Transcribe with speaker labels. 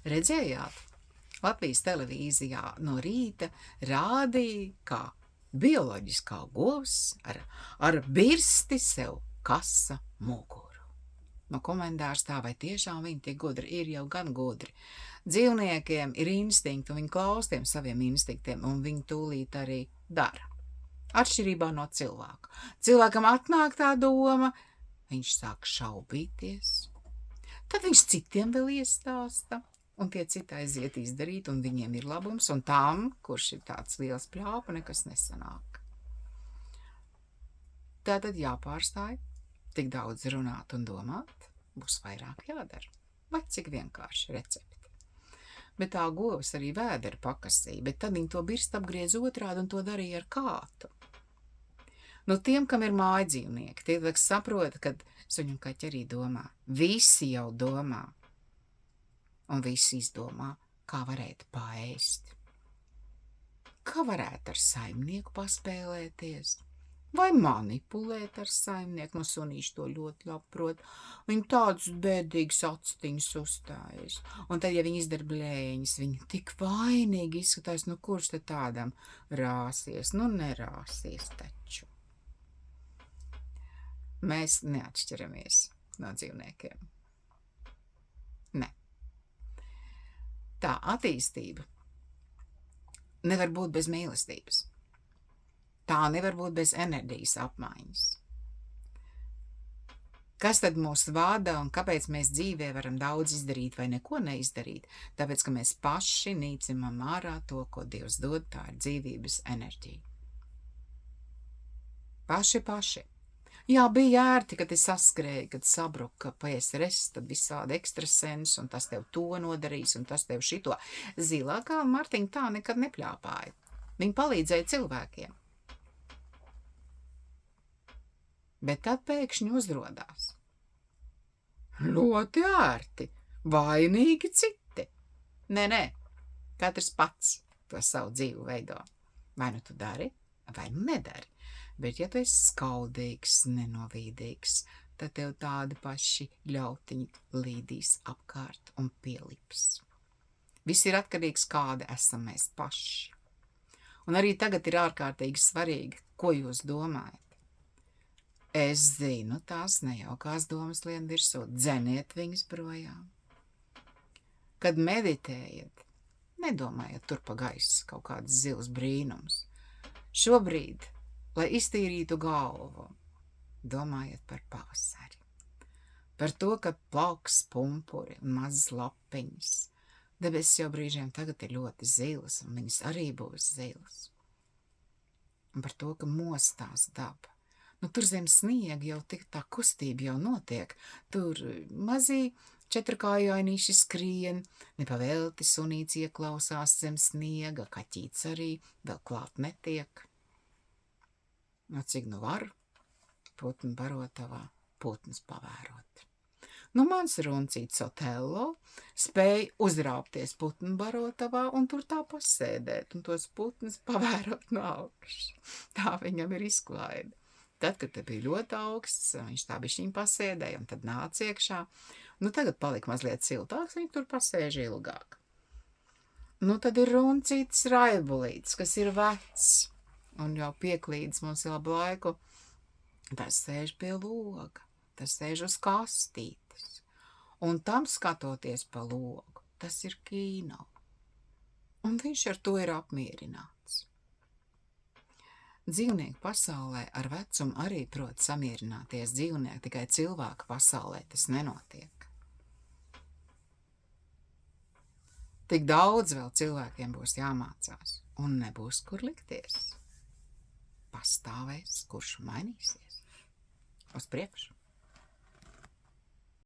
Speaker 1: Redzējāt? Latvijas televīzijā no rīta rādīja, kā bioloģiskā govs ar birsti sev kasa muguru. No komentārs tā, vai tiešām viņi tik gudri, ir jau gan gudri. Dzīvniekiem ir instinkti, un viņi klaus tiem saviem instinktiem, un viņi tūlīt arī dara. Atšķirībā no cilvēka. Cilvēkam atnāk tā doma, viņš sāk šaubīties. Tad viņš citiem vēl iestāsta, un tie citi aiziet izdarīt, un viņiem ir labums, un tam, kurš ir tāds liels pļāpa, nekas nesanāk. Tātad jāpārstāj, tik daudz runāt un domāt, būs vairāk jādara. Vai cik vienkārši recepti. Bet tā govs arī vēdera pakasīja, bet tad viņi to birst apgriez otrādi un to darīja ar kātu. Nu, tiem, kam ir mājdzīvnieki, tie saprot, kad suņu un kaķi arī domā. Visi jau domā. Un visi izdomā, kā varētu paēst. Kā varētu ar saimnieku paspēlēties? Vai manipulēt ar saimnieku? No sunīši to ļoti labprot. Viņi tādus bēdīgus actiņus uzstājas. Un tad, ja viņi izdara blēņas, viņi tik vainīgi izskatās, nu kurš te tādam rāsies? Nu nerāsies taču. Mēs neatšķiramies no dzīvniekiem. Ne. Tā attīstība nevar būt bez mīlestības. Tā nevar būt bez enerģijas apmaiņas. Kas tad mūs vada un kāpēc mēs dzīvē varam daudz izdarīt vai neko neizdarīt? Tāpēc, ka mēs paši nīcimam ārā to, ko Dievs dod, tā ir dzīvības enerģija. Paši. Jā, bija ērti, kad es saskrēju, kad sabruka PSRS, tad visādi ekstrasens, un tas tev to nodarīs, un tas tev šito. Zilā kā Martiņa tā nekad nepļāpāja. Viņa palīdzēja cilvēkiem. Bet tad pēkšņi uzrodās. Ļoti ērti, vainīgi citi. Nē, katrs pats to savu dzīvu veido. Vai nu tu dari, vai nu nedari. Bet ja tu esi skaudīgs, nenovīdīgs, tad tev tādi paši ļautiņi līdīs apkārt un pielips. Viss ir atkarīgs, kāda esam mēs paši. Un arī tagad ir ārkārtīgi svarīgi, ko jūs domājat. Es zinu, tās nejaukās domas lien virsū, dzeniet viņas projām. Kad meditējat, nedomājiet tur pa gaisu kaut kādas zils brīnums. Šobrīd, lai iztīrītu galvu, domājiet par pavasari. Par to, ka plauks pumpuri un mazas lapiņas. Debesis jau brīžiem tagad ir ļoti zilas, un viņas arī būs zilas. Un par to, ka mostās daba. Nu, tur zem sniega jau tik tā kustība jau notiek. Tur mazī četrkājainīši skrien, nepavēlti sunīts ieklausās zem sniega, kaķīts arī vēl klāt netiek. Nu, cik nu var putnu barotavā putnus pavērot. Nu, mans runcīts Otello spēja uzrāpties putnu barotavā un tur tā pasēdēt un tos putnus pavērot no augšas. Tā viņam ir izklaide. Tad, kad te bija ļoti augsts, viņš tā bišķiņ pasēdēja un tad nāca iekšā. Nu, tagad palika mazliet siltāks, viņš tur pasēž ilgāk. Nu, tad ir runcīts Raibulīts, kas ir vecs un jau pieklīdis mums labu laiku. Tas sēž pie loga, tas sēž uz kastītes. Un tam skatoties pa logu, tas ir kino. Un viņš ar to ir apmierināts. Dzīvnieku pasaulē ar vecumu arī prot samierināties dzīvnieki, tikai cilvēku pasaulē tas nenotiek. Tik daudz vēl cilvēkiem būs jāmācās, un nebūs kur likties. Pastāvēs, kurš mainīsies. Uz priekšu.